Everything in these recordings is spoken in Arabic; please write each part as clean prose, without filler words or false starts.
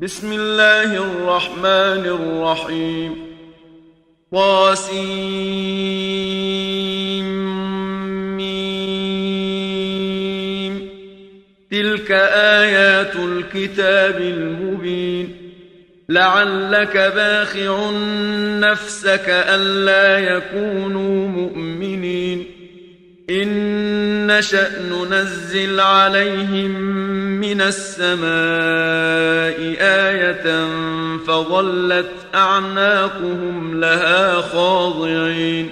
بسم الله الرحمن الرحيم طاسيم تلك آيات الكتاب المبين لعلك باخع نفسك ألا يكونوا مؤمنين إن نشأ ننزل عليهم من السماء آية فظلت أعناقهم لها خاضعين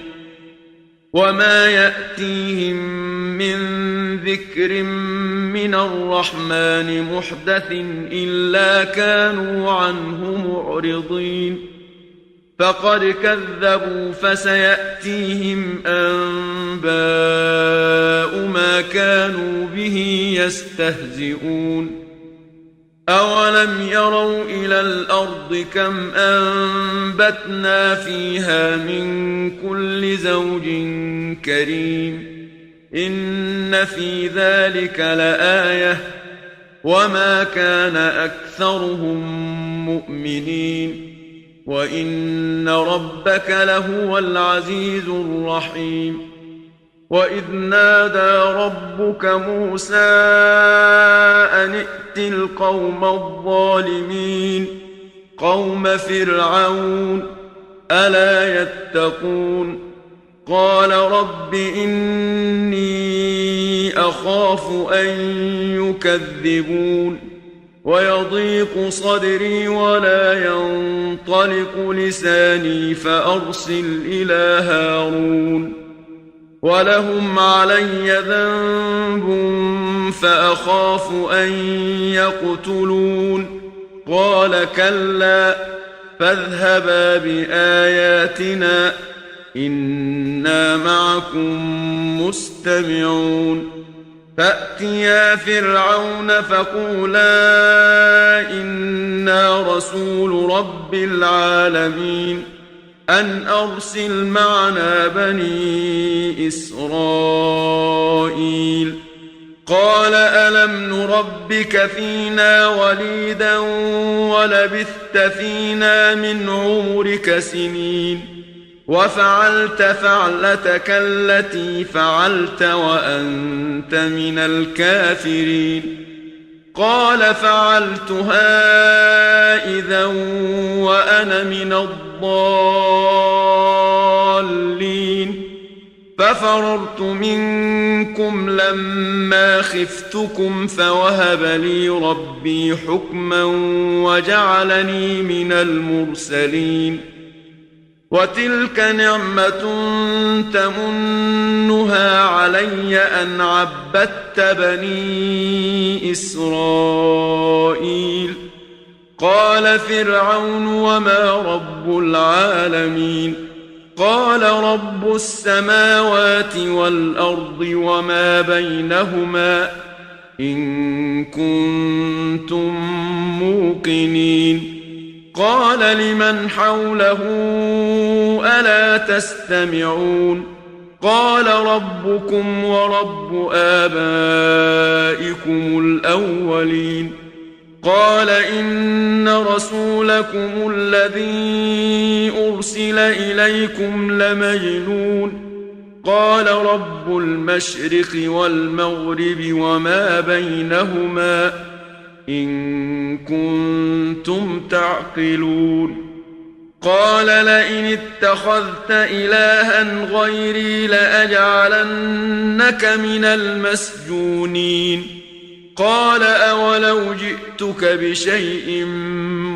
وما يأتيهم من ذكر من الرحمن محدث إلا كانوا عنه معرضين فقد كذبوا فسيأتيهم أنباء ما كانوا به يستهزئون أولم يروا إلى الأرض كم أنبتنا فيها من كل زوج كريم إن في ذلك لآية وما كان أكثرهم مؤمنين وإن ربك لهو العزيز الرحيم وإذ نادى ربك موسى أن ائت القوم الظالمين قوم فرعون ألا يتقون قال رب إني أخاف أن يكذبون ويضيق صدري ولا ينطلق لساني فأرسل إلى هارون ولهم علي ذنب فأخاف أن يقتلون قال كلا فاذهبا بآياتنا إنا معكم مستمعون فأتيا فرعون فقولا إنا رسول رب العالمين أن أرسل معنا بني إسرائيل قال ألم نربك فينا وليدا ولبثت فينا من عمرك سنين وفعلت فعلتك التي فعلت وأنت من الكافرين قال فعلتها إذا وأنا من الضالين ففررت منكم لما خفتكم فوهب لي ربي حكما وجعلني من المرسلين وتلك نعمة تمنها علي أن عبدت بني إسرائيل قال فرعون وما رب العالمين قال رب السماوات والأرض وما بينهما إن كنتم موقنين قال لمن حوله ألا تستمعون قال ربكم ورب آبائكم الأولين قال إن رسولكم الذي أرسل إليكم لمجنون قال رب المشرق والمغرب وما بينهما إن كنتم تعقلون قال لئن اتخذت إلها غيري لأجعلنك من المسجونين قال أولو جئتك بشيء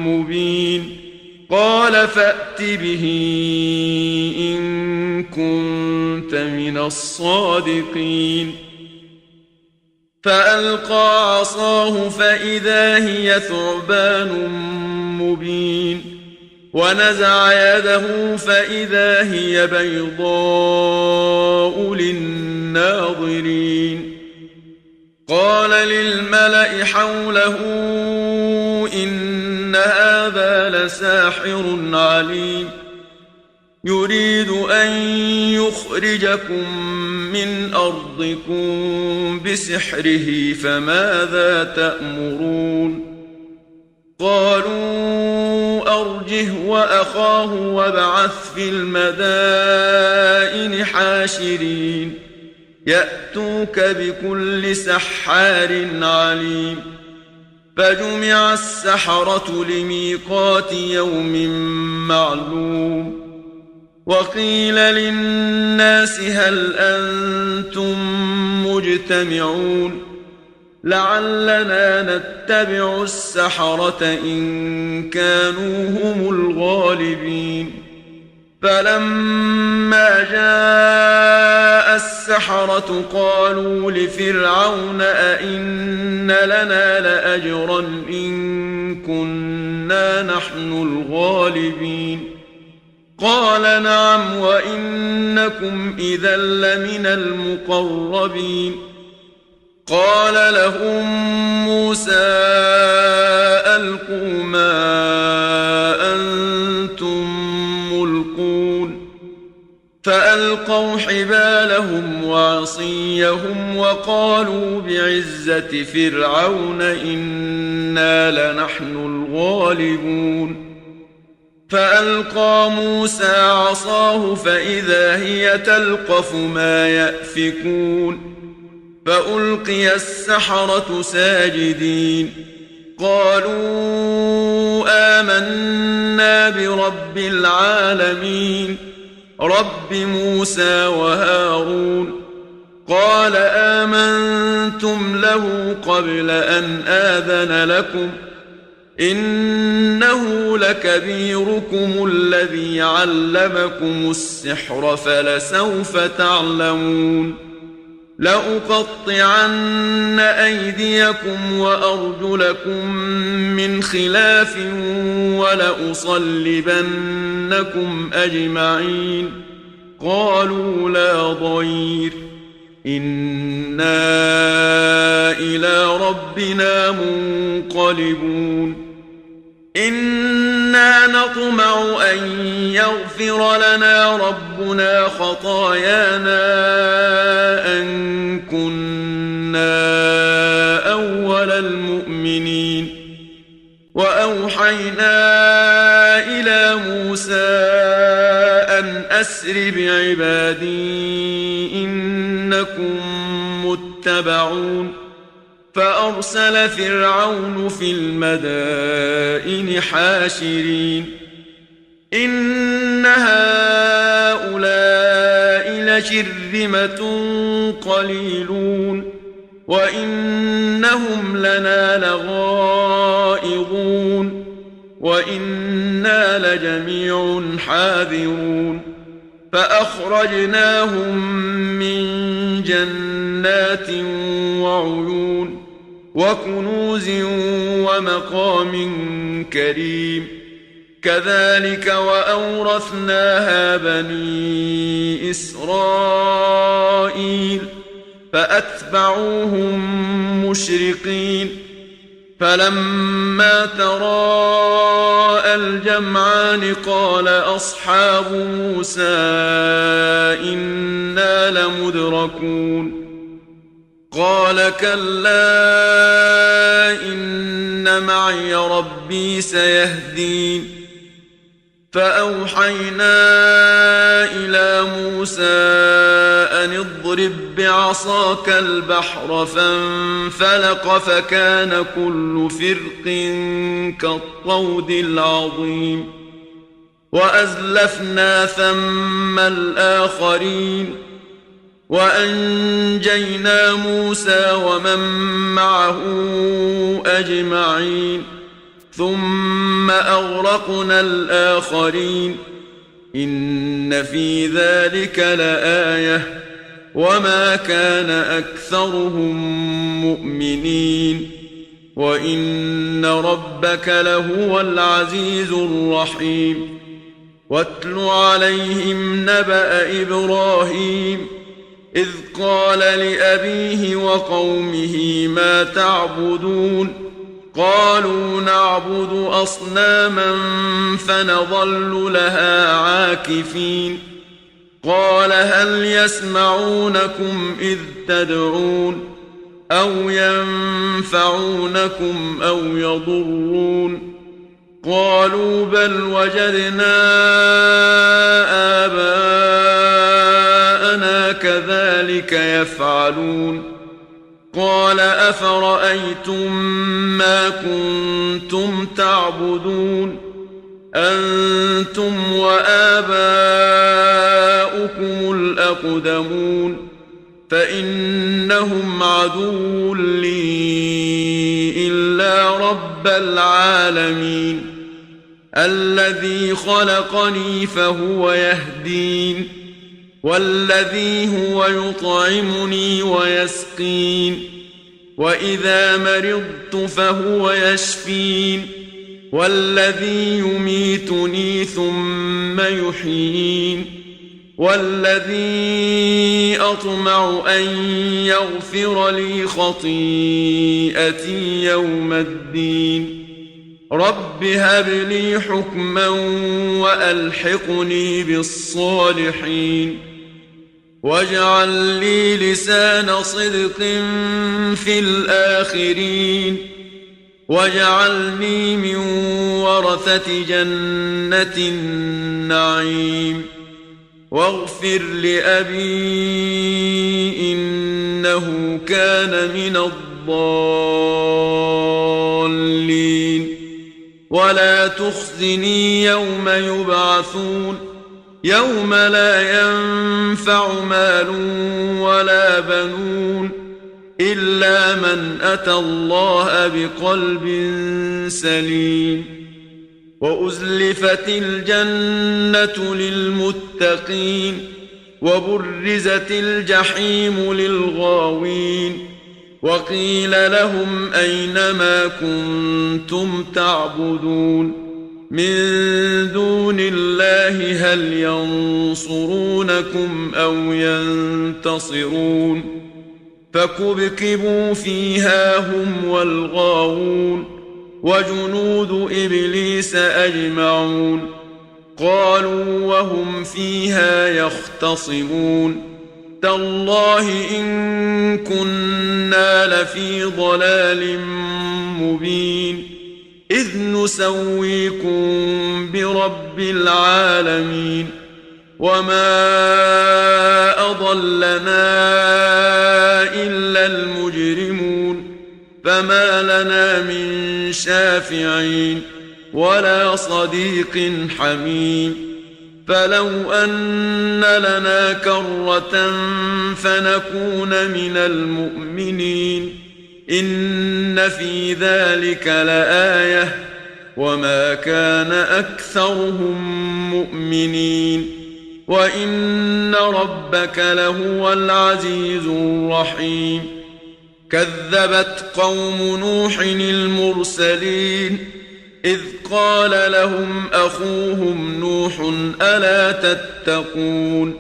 مبين قال فأت به إن كنت من الصادقين فألقى عصاه فإذا هي ثعبان مبين ونزع يده فإذا هي بيضاء للناظرين قال للملأ حوله إن هذا لساحر عليم يريد أن يخرجكم من أرضكم بسحره فماذا تأمرون قالوا أرجه وأخاه وابعث في المدائن حاشرين يأتوك بكل سحار عليم فجمع السحرة لميقات يوم معلوم وقيل للناس هل أنتم مجتمعون لعلنا نتبع السحرة إن كانوا هم الغالبين فلما جاء السحرة قالوا لفرعون أئن لنا لأجرا إن كنا نحن الغالبين قال نعم وإنكم إذا لمن المقربين قال لهم موسى ألقوا ما أنتم ملقون فألقوا حبالهم وعصيهم وقالوا بعزة فرعون إنا لنحن الغالبون فألقى موسى عصاه فإذا هي تلقف ما يأفكون فألقي السحرة ساجدين قالوا آمنا برب العالمين رب موسى وهارون قال آمنتم له قبل أن آذن لكم إنه لكبيركم الذي علمكم السحر فلسوف تعلمون لأقطعن أيديكم وأرجلكم من خلاف ولأصلبنكم أجمعين قالوا لا ضير إنا إلى ربنا منقلبون إنا نطمع أن يغفر لنا ربنا خطايانا أن كنا أول المؤمنين وأوحينا إلى موسى أن أسر بعبادي إنكم متبعون فأرسل فرعون في المدائن حاشرين إن هؤلاء لشرذمة قليلون وإنهم لنا لغائظون وإنا لجميع حاذرون فأخرجناهم من جنات وعيون وكنوز ومقام كريم كذلك وأورثناها بني إسرائيل فأتبعوهم مشرقين فلما تراءى الجمعان قال أصحاب موسى إنا لمدركون قال كلا إن معي ربي سيهدين فأوحينا إلى موسى أن اضرب بعصاك البحر فانفلق فكان كل فرق كالطود العظيم وأزلفنا ثم الآخرين وأنجينا موسى ومن معه أجمعين ثم أغرقنا الآخرين إن في ذلك لآية وما كان أكثرهم مؤمنين وإن ربك لهو العزيز الرحيم واتل عليهم نبأ إبراهيم إذ قال لأبيه وقومه ما تعبدون قالوا نعبد أصناما فنظل لها عاكفين قال هل يسمعونكم إذ تدعون أو ينفعونكم أو يضرون قالوا بل وجدنا آباءنا كذلك يفعلون قال أفرأيتم ما كنتم تعبدون أنتم وآباؤكم الأقدمون فإنهم عدو لي إلا رب العالمين الذي خلقني فهو يهدين والذي هو يطعمني ويسقين وإذا مرضت فهو يشفين والذي يميتني ثم يحيين والذي أطمع أن يغفر لي خطيئتي يوم الدين رب هب لي حكما وألحقني بالصالحين واجعل لي لسان صدق في الآخرين واجعلني من ورثة جنة النعيم واغفر لأبي إنه كان من الضالين ولا تخزني يوم يبعثون يوم لا ينفع مال ولا بنون إلا من أتى الله بقلب سليم وأزلفت الجنة للمتقين وبرزت الجحيم للغاوين وقيل لهم أين ما كنتم تعبدون من دون الله هل ينصرونكم أو ينتصرون فكبكبوا فيها هم والغاوون وجنود إبليس أجمعون قالوا وهم فيها يختصمون تالله إن كنا لفي ضلال مبين إذ نسويكم برب العالمين وما أضلنا إلا المجرمون فما لنا من شافعين ولا صديق حميم فلو أن لنا كرة فنكون من المؤمنين إن في ذلك لآية وما كان أكثرهم مؤمنين وإن ربك لهو العزيز الرحيم كذبت قوم نوح المرسلين إذ قال لهم أخوهم نوح ألا تتقون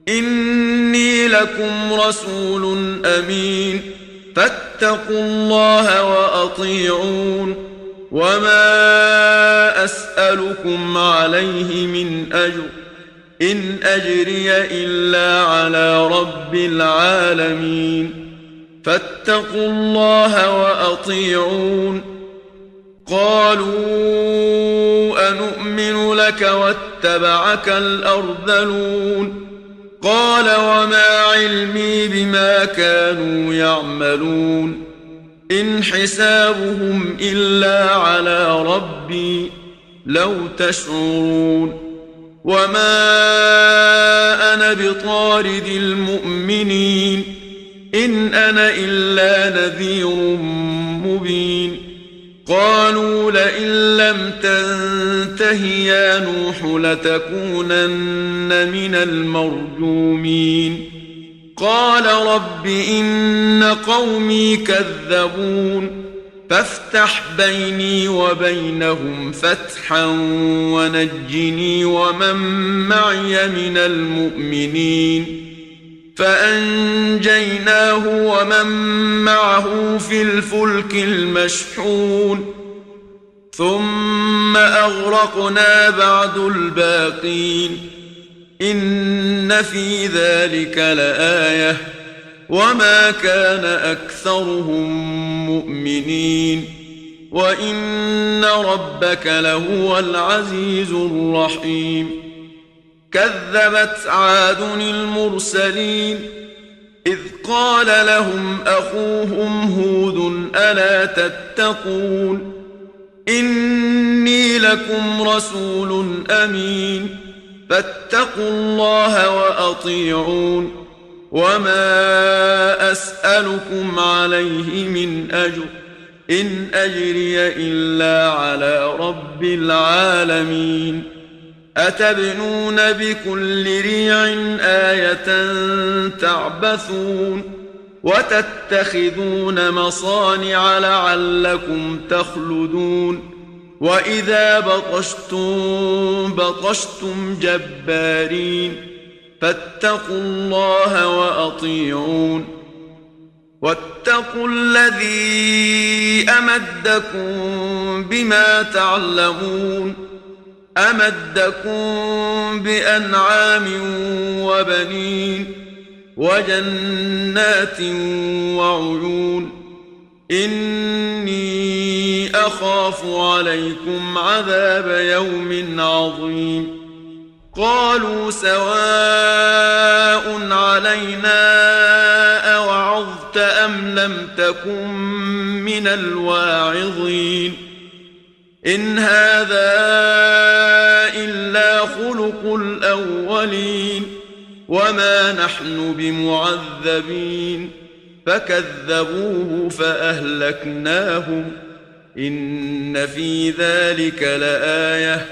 إني لكم رسول أمين فاتقوا الله وأطيعون وما أسألكم عليه من أجر إن أجري إلا على رب العالمين فاتقوا الله وأطيعون قالوا أنؤمن لك واتبعك الأرذلون قال وما علمي بما كانوا يعملون إن حسابهم إلا على ربي لو تشعرون وما أنا بطارد المؤمنين إن أنا إلا نذير مبين قالوا لئن لم تنته يا نوح لتكونن من المرجومين قال رب إن قومي كذبون فافتح بيني وبينهم فتحا ونجني ومن معي من المؤمنين فأنجيناه ومن معه في الفلك المشحون ثم أغرقنا بعد الباقين إن في ذلك لآية وما كان أكثرهم مؤمنين وإن ربك لهو العزيز الرحيم كذبت عاد المرسلين إذ قال لهم أخوهم هود ألا تتقون إني لكم رسول أمين فاتقوا الله وأطيعون وما أسألكم عليه من أجر إن أجري إلا على رب العالمين أتبنون بكل ريع آية تعبثون وتتخذون مصانع لعلكم تخلدون وإذا بطشتم جبارين فاتقوا الله وأطيعون واتقوا الذي أمدكم بما تعلمون أمدكم بأنعام وبنين وجنات وعيون إني أخاف عليكم عذاب يوم عظيم قالوا سواء علينا أوعظت أم لم تكن من الواعظين إن هذا إلا خلق الأولين وما نحن بمعذبين فكذبوه فأهلكناهم إن في ذلك لآية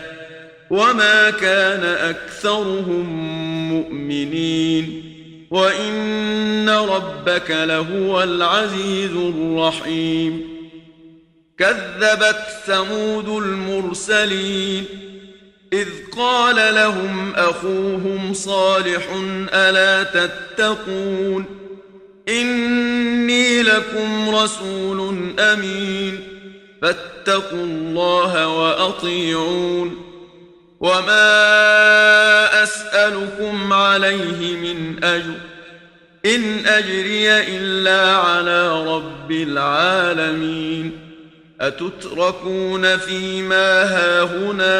وما كان أكثرهم مؤمنين وإن ربك لهو العزيز الرحيم كذبت ثمود المرسلين إذ قال لهم أخوهم صالح ألا تتقون إني لكم رسول أمين فاتقوا الله وأطيعون وما أسألكم عليه من أجر إن أجري إلا على رب العالمين أتتركون فيما هاهنا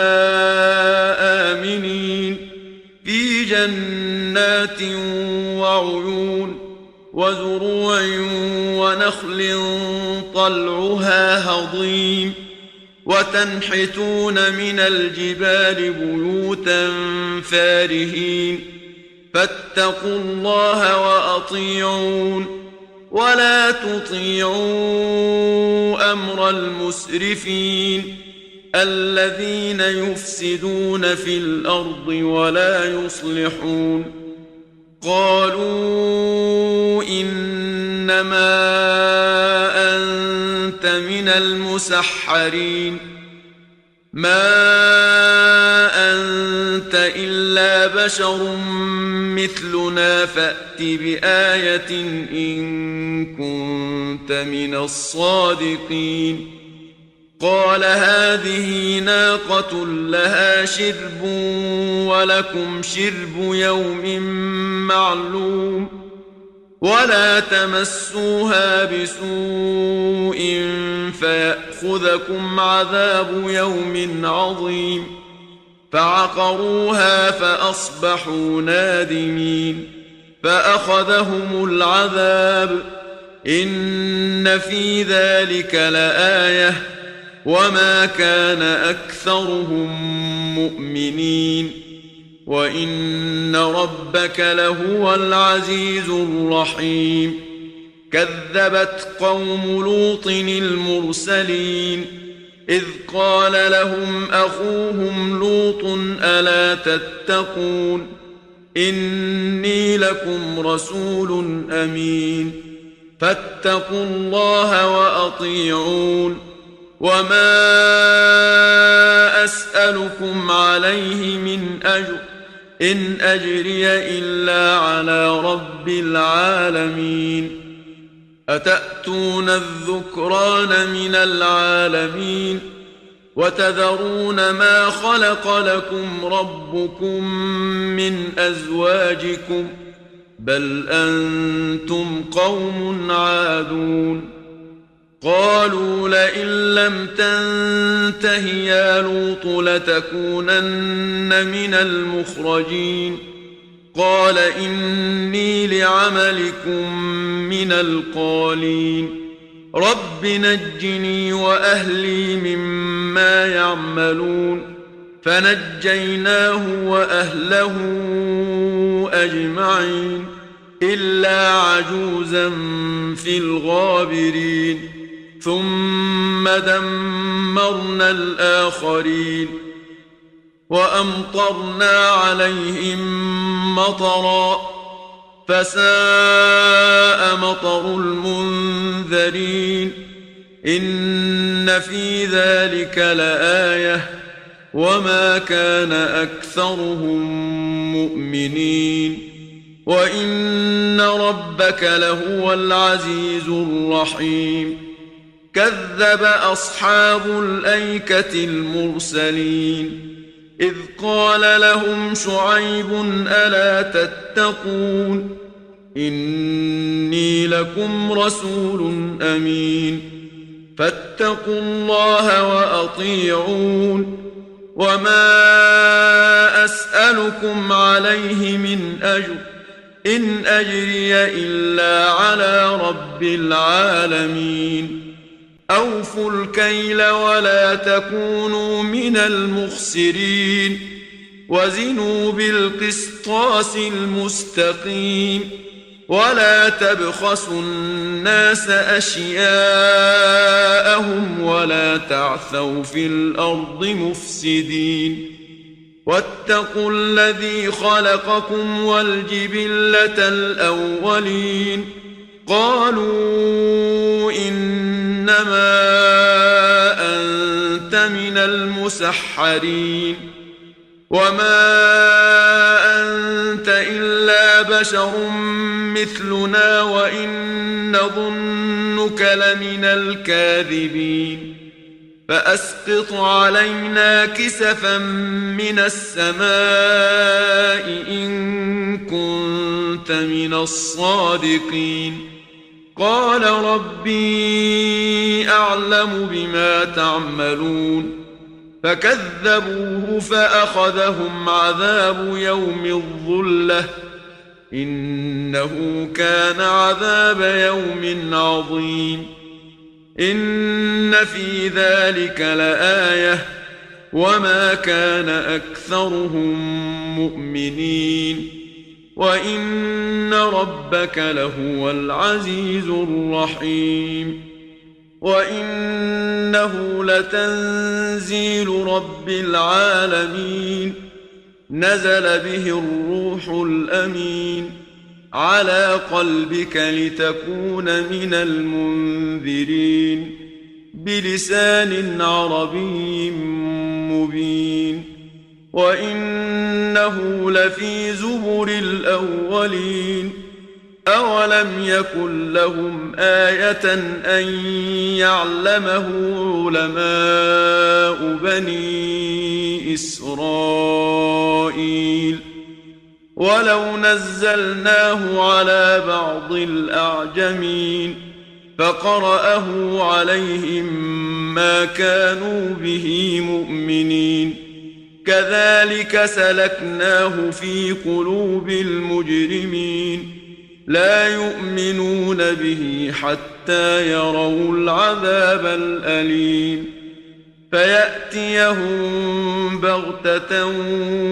آمنين في جنات وعيون وزروع ونخل طلعها هضيم وتنحتون من الجبال بيوتا فارهين فاتقوا الله وأطيعون ولا تطيعوا أمر المسرفين الذين يفسدون في الأرض ولا يصلحون قالوا إنما أنت من المسحرين ما أنت إلا بشر مثلنا فأت بآية إن كنت من الصادقين قال هذه ناقة لها شرب ولكم شرب يوم معلوم ولا تمسوها بسوء فيأخذكم عذاب يوم عظيم فعقروها فأصبحوا نادمين فأخذهم العذاب إن في ذلك لآية وما كان أكثرهم مؤمنين وإن ربك لهو العزيز الرحيم كذبت قوم لوط المرسلين إذ قال لهم أخوهم لوط ألا تتقون إني لكم رسول أمين فاتقوا الله وأطيعون وما أسألكم عليه من أجر إن أجري إلا على رب العالمين أتأتون الذكران من العالمين وتذرون ما خلق لكم ربكم من أزواجكم بل أنتم قوم عادون قالوا لئن لم تنته يا لوط لتكونن من المخرجين قال إني لعملكم من القالين رب نجني وأهلي مما يعملون فنجيناه وأهله أجمعين إلا عجوزا في الغابرين ثم دمرنا الآخرين وأمطرنا عليهم مطرا فساء مطر المنذرين إن في ذلك لآية وما كان أكثرهم مؤمنين وإن ربك لهو العزيز الرحيم كذب أصحاب الأيكة المرسلين إذ قال لهم شعيب ألا تتقون إني لكم رسول أمين فاتقوا الله وأطيعون وما أسألكم عليه من أجر إن أجري إلا على رب العالمين أوفوا الكيل ولا تكونوا من المخسرين وزنوا بالقسطاس المستقيم ولا تبخسوا الناس أشياءهم ولا تعثوا في الأرض مفسدين واتقوا الذي خلقكم والجبلة الأولين قالوا إنما أنت من المسحرين وما أنت إلا بشر مثلنا وإن نظنك لمن الكاذبين فأسقط علينا كسفا من السماء إن كنت من الصادقين قال ربي أعلم بما تعملون فكذبوه فأخذهم عذاب يوم الظلة إنه كان عذاب يوم عظيم إن في ذلك لآية وما كان أكثرهم مؤمنين وإن ربك لهو العزيز الرحيم وإنه لتنزيل رب العالمين نزل به الروح الأمين على قلبك لتكون من المنذرين بلسان عربي مبين وإنه لفي زبر الأولين أولم يكن لهم آية أن يعلمه علماء بني إسرائيل ولو نزلناه على بعض الأعجمين فقرأه عليهم ما كانوا به مؤمنين كذلك سلكناه في قلوب المجرمين لا يؤمنون به حتى يروا العذاب الأليم فيأتيهم بغتة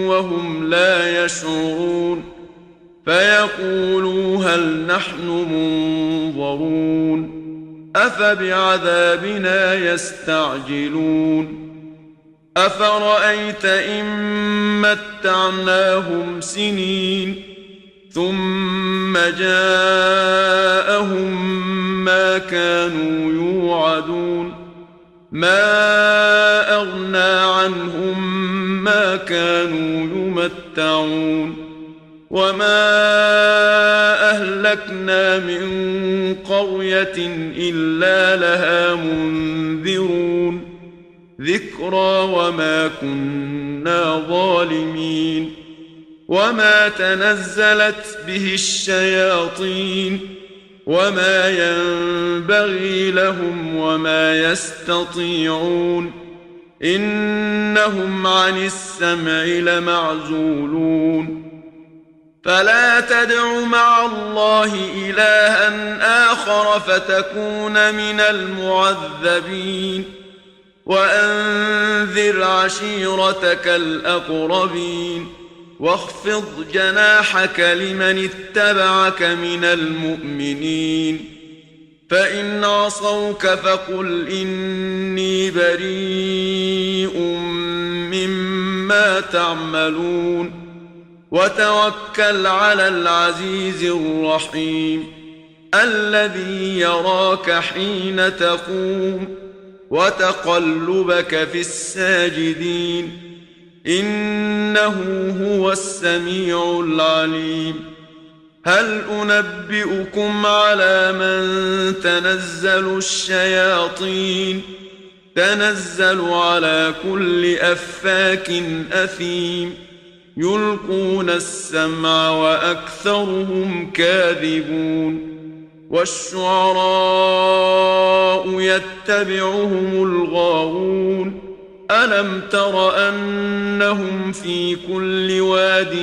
وهم لا يشعرون فيقولوا هل نحن منظرون أفبعذابنا يستعجلون أفرأيت إن متعناهم سنين ثم جاءهم ما كانوا يوعدون ما أغنى عنهم ما كانوا يمتعون وما أهلكنا من قرية إلا لها منذرون ذكرى وما كنا ظالمين وما تنزلت به الشياطين وما ينبغي لهم وما يستطيعون إنهم عن السمع لمعزولون فلا تدع مع الله إلها آخر فتكون من المعذبين وأنذر عشيرتك الأقربين واخفض جناحك لمن اتبعك من المؤمنين فإن عصوك فقل إني بريء مما تعملون وتوكل على العزيز الرحيم الذي يراك حين تقوم وتقلبك في الساجدين إنه هو السميع العليم هل أنبئكم على من تنزل الشياطين تنزل على كل أفاك أثيم يلقون السمع وأكثرهم كاذبون والشعراء يتبعهم الغاوون ألم تر أنهم في كل واد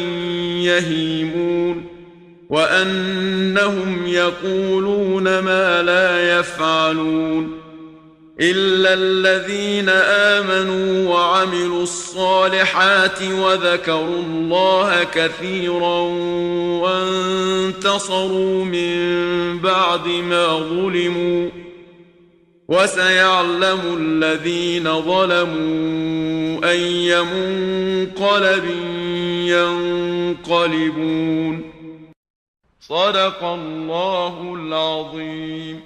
يهيمون وأنهم يقولون ما لا يفعلون إلا الذين آمنوا وعملوا الصالحات وذكروا الله كثيرا وانتصروا من بعد ما ظلموا وسيعلم الذين ظلموا أي منقلب ينقلبون صدق الله العظيم.